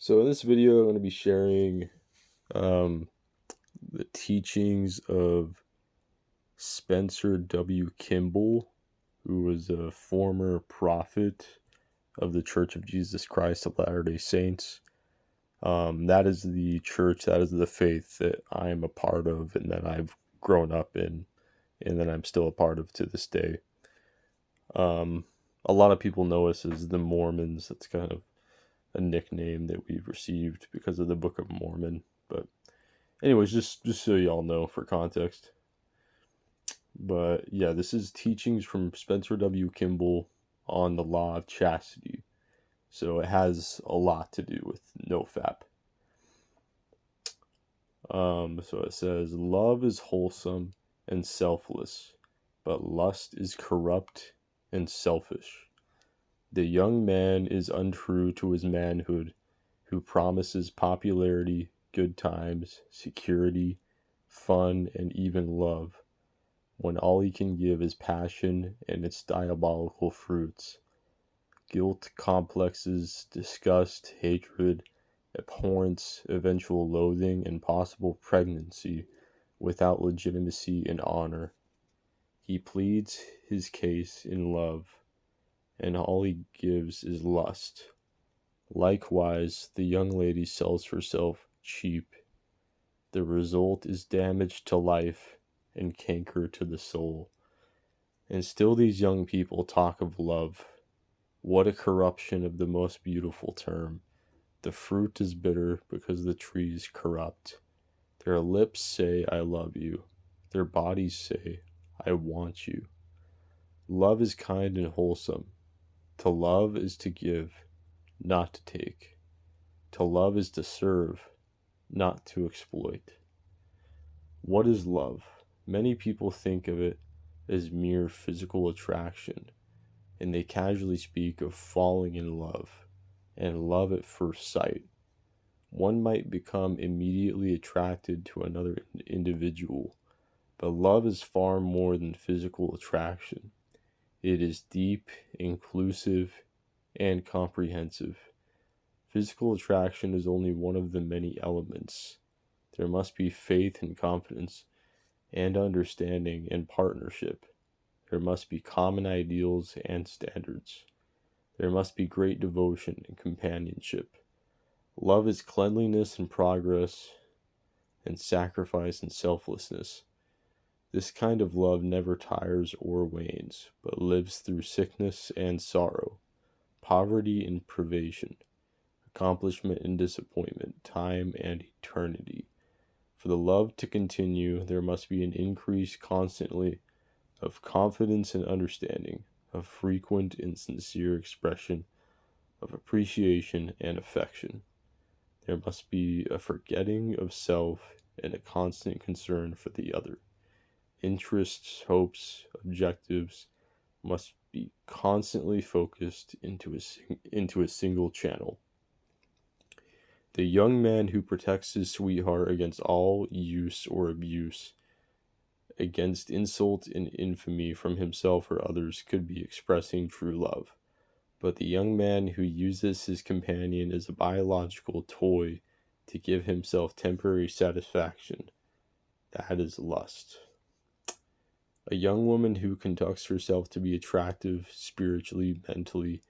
So in this video, I'm going to be sharing the teachings of Spencer W. Kimball, who was a former prophet of the Church of Jesus Christ of Latter-day Saints. That is the church, that is the faith that I am a part of and that I've grown up in and that I'm still a part of to this day. A lot of people know us as the Mormons. That's kind of a nickname that we've received because of the Book of Mormon. But anyways, just so y'all know for context. But yeah, this is teachings from Spencer W. Kimball on the law of chastity. So it has a lot to do with nofap. So it says, love is wholesome and selfless, but lust is corrupt and selfish. The young man is untrue to his manhood, who promises popularity, good times, security, fun, and even love, when all he can give is passion and its diabolical fruits. Guilt complexes, disgust, hatred, abhorrence, eventual loathing, and possible pregnancy without legitimacy and honor. He pleads his case in love, and all he gives is lust. Likewise, the young lady sells herself cheap. The result is damage to life and canker to the soul. And still these young people talk of love. What a corruption of the most beautiful term. The fruit is bitter because the tree is corrupt. Their lips say, I love you. Their bodies say, I want you. Love is kind and wholesome. To love is to give, not to take. To love is to serve, not to exploit. What is love? Many people think of it as mere physical attraction, and they casually speak of falling in love and love at first sight. One might become immediately attracted to another individual, but love is far more than physical attraction. It is deep, inclusive, and comprehensive. Physical attraction is only one of the many elements. There must be faith and confidence, and understanding and partnership. There must be common ideals and standards. There must be great devotion and companionship. Love is cleanliness and progress, and sacrifice and selflessness. This kind of love never tires or wanes, but lives through sickness and sorrow, poverty and privation, accomplishment and disappointment, time and eternity. For the love to continue, there must be an increase constantly of confidence and understanding, of frequent and sincere expression of appreciation and affection. There must be a forgetting of self and a constant concern for the other. Interests, hopes, objectives must be constantly focused into a single channel. The young man who protects his sweetheart against all use or abuse, against insult and infamy from himself or others, could be expressing true love. But the young man who uses his companion as a biological toy to give himself temporary satisfaction, that is lust. A young woman who conducts herself to be attractive spiritually, mentally,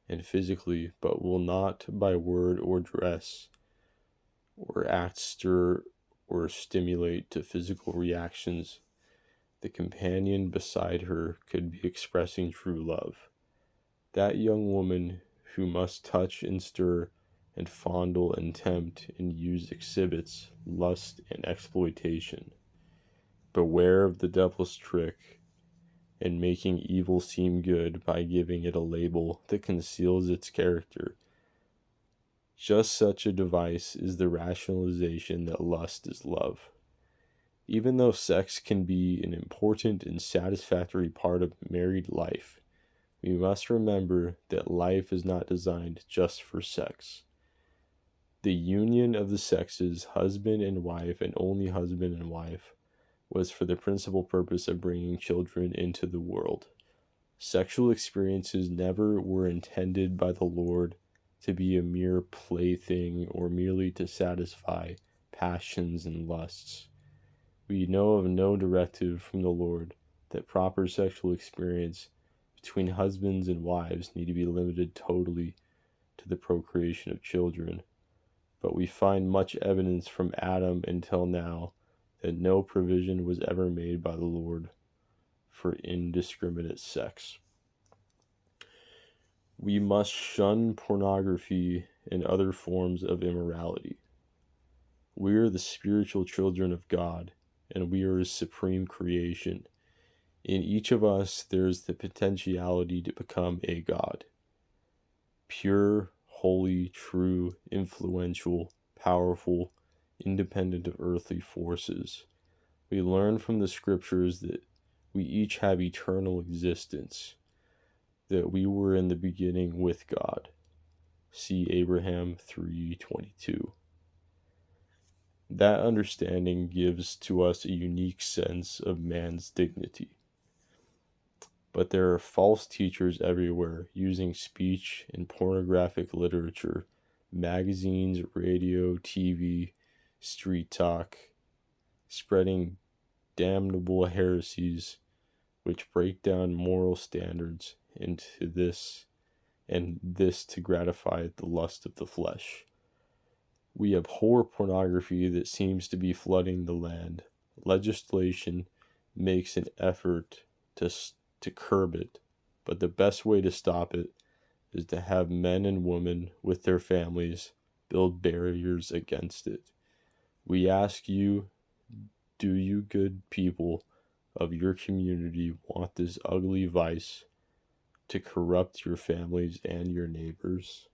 and physically, but will not by word or dress or act stir or stimulate to physical reactions, the companion beside her could be expressing true love. That young woman who must touch and stir and fondle and tempt and use exhibits lust and exploitation. Beware of the devil's trick in making evil seem good by giving it a label that conceals its character. Just such a device is the rationalization that lust is love. Even though sex can be an important and satisfactory part of married life, we must remember that life is not designed just for sex. The union of the sexes, husband and wife, and only husband and wife, was for the principal purpose of bringing children into the world. Sexual experiences never were intended by the Lord to be a mere plaything or merely to satisfy passions and lusts. We know of no directive from the Lord that proper sexual experience between husbands and wives need to be limited totally to the procreation of children, but we find much evidence from Adam until now that no provision was ever made by the Lord for indiscriminate sex. We must shun pornography and other forms of immorality. We are the spiritual children of God, and we are His supreme creation. In each of us, there is the potentiality to become a God. Pure, holy, true, influential, powerful, independent of earthly forces. We learn from the scriptures that we each have eternal existence, that we were in the beginning with God. See Abraham 3:22. That understanding gives to us a unique sense of man's dignity. But there are false teachers everywhere using speech and pornographic literature, magazines, radio, TV, street talk, spreading damnable heresies which break down moral standards into this to gratify the lust of the flesh. We abhor pornography that seems to be flooding the land. Legislation makes an effort to curb it, but the best way to stop it is to have men and women with their families build barriers against it. We ask you, do you good people of your community want this ugly vice to corrupt your families and your neighbors?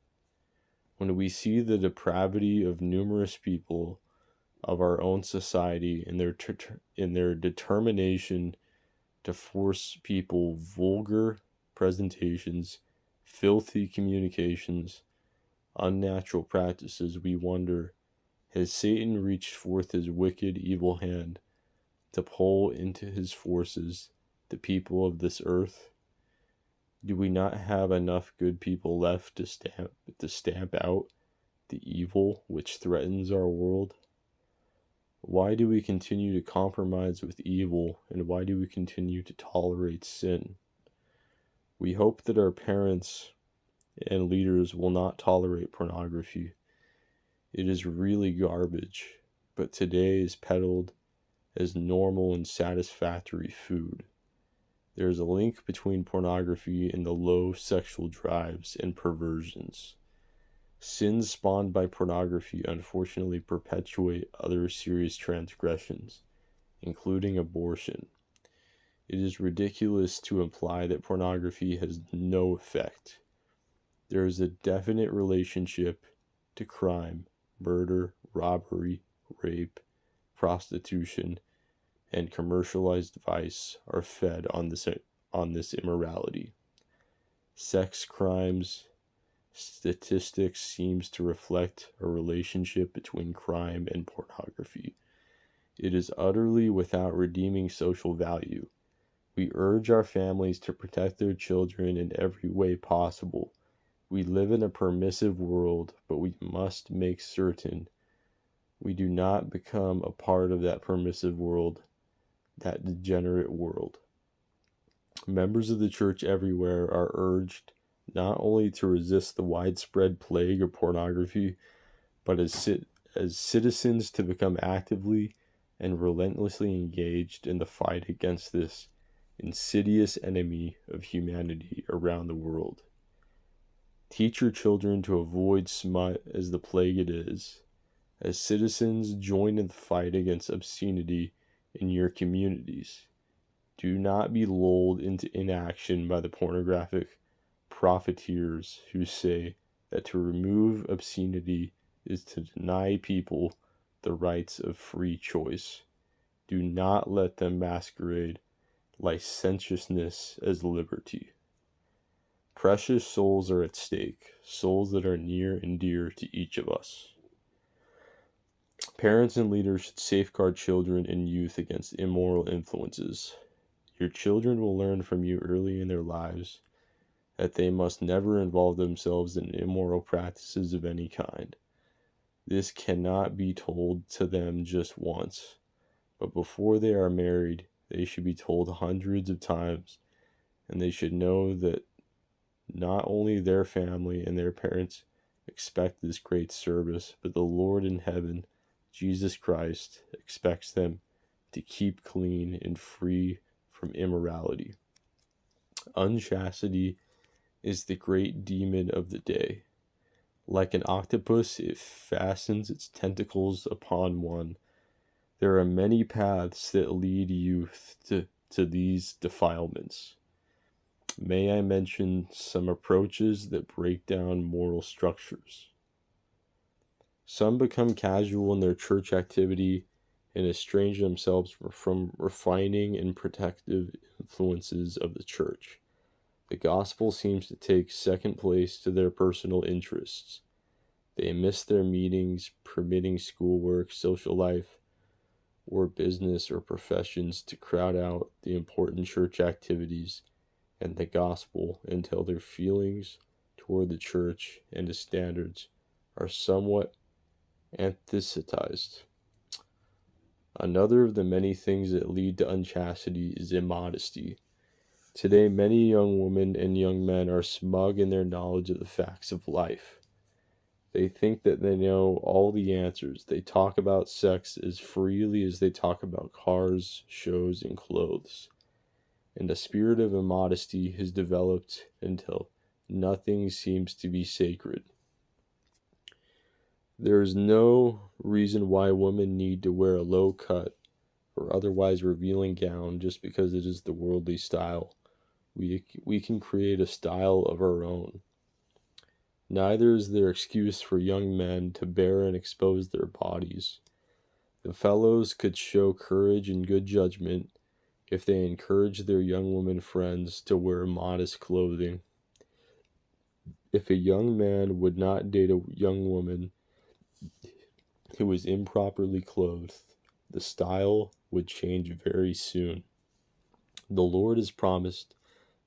When we see the depravity of numerous people of our own society in their determination to force people vulgar presentations, filthy communications, unnatural practices, we wonder, has Satan reached forth his wicked, evil hand to pull into his forces the people of this earth? Do we not have enough good people left to stamp out the evil which threatens our world? Why do we continue to compromise with evil, and why do we continue to tolerate sin? We hope that our parents and leaders will not tolerate pornography. It is really garbage, but today is peddled as normal and satisfactory food. There is a link between pornography and the low sexual drives and perversions. Sins spawned by pornography unfortunately perpetuate other serious transgressions, including abortion. It is ridiculous to imply that pornography has no effect. There is a definite relationship to crime, murder, robbery, rape, prostitution, and commercialized vice are fed on this immorality. Sex crimes statistics seems to reflect a relationship between crime and pornography. It is utterly without redeeming social value. We urge our families to protect their children in every way possible. We live in a permissive world, but we must make certain we do not become a part of that permissive world, that degenerate world. Members of the church everywhere are urged not only to resist the widespread plague of pornography, but as citizens to become actively and relentlessly engaged in the fight against this insidious enemy of humanity around the world. Teach your children to avoid smut as the plague it is. As citizens, join in the fight against obscenity in your communities. Do not be lulled into inaction by the pornographic profiteers who say that to remove obscenity is to deny people the rights of free choice. Do not let them masquerade licentiousness as liberty. Precious souls are at stake, souls that are near and dear to each of us. Parents and leaders should safeguard children and youth against immoral influences. Your children will learn from you early in their lives that they must never involve themselves in immoral practices of any kind. This cannot be told to them just once, but before they are married, they should be told hundreds of times, and they should know that not only their family and their parents expect this great service, but the Lord in heaven, Jesus Christ, expects them to keep clean and free from immorality. Unchastity is the great demon of the day. Like an octopus, it fastens its tentacles upon one. There are many paths that lead youth to these defilements. May I mention some approaches that break down moral structures? Some become casual in their church activity and estrange themselves from refining and protective influences of the church. The gospel seems to take second place to their personal interests. They miss their meetings, permitting schoolwork, social life, or business or professions to crowd out the important church activities and the gospel until their feelings toward the church and its standards are somewhat anthesized. Another of the many things that lead to unchastity is immodesty. Today, many young women and young men are smug in their knowledge of the facts of life. They think that they know all the answers. They talk about sex as freely as they talk about cars, shows, and clothes. And a spirit of immodesty has developed until nothing seems to be sacred. There is no reason why women need to wear a low cut or otherwise revealing gown just because it is the worldly style. We can create a style of our own. Neither is there excuse for young men to bare and expose their bodies. The fellows could show courage and good judgment if they encourage their young women friends to wear modest clothing. If a young man would not date a young woman who was improperly clothed, the style would change very soon. The Lord has promised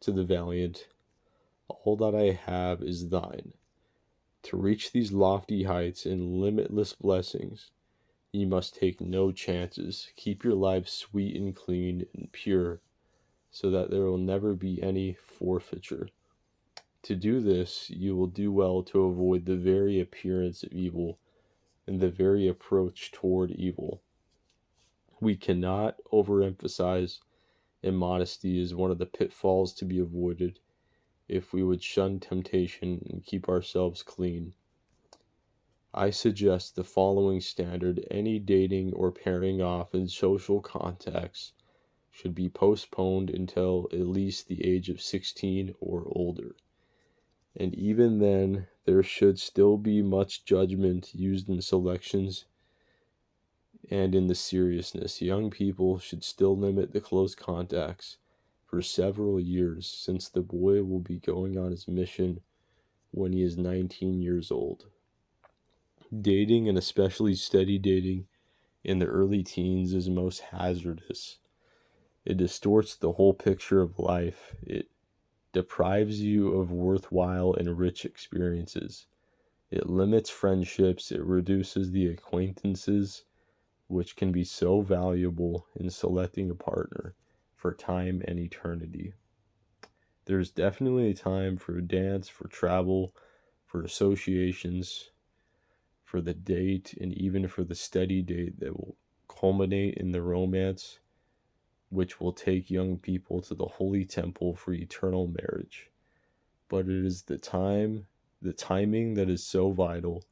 to the valiant, "All that I have is thine." To reach these lofty heights and limitless blessings, you must take no chances. Keep your life sweet and clean and pure, so that there will never be any forfeiture. To do this, you will do well to avoid the very appearance of evil and the very approach toward evil. We cannot overemphasize immodesty as one of the pitfalls to be avoided if we would shun temptation and keep ourselves clean. I suggest the following standard: any dating or pairing off in social contacts should be postponed until at least the age of 16 or older. And even then, there should still be much judgment used in selections and in the seriousness. Young people should still limit the close contacts for several years, since the boy will be going on his mission when he is 19 years old. Dating, and especially steady dating, in the early teens is most hazardous. It distorts the whole picture of life. It deprives you of worthwhile and rich experiences. It limits friendships. It reduces the acquaintances which can be so valuable in selecting a partner for time and eternity. There's definitely a time for dance, for travel, for associations, for the date, and even for the steady date that will culminate in the romance which will take young people to the holy temple for eternal marriage. But it is the timing that is so vital.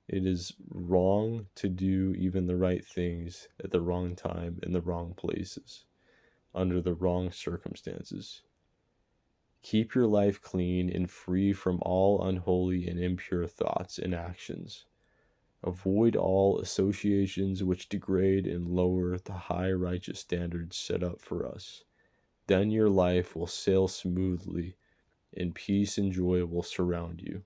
It is wrong to do even the right things at the wrong time in the wrong places, under the wrong circumstances. Keep your life clean and free from all unholy and impure thoughts and actions. Avoid all associations which degrade and lower the high righteous standards set up for us. Then your life will sail smoothly, and peace and joy will surround you.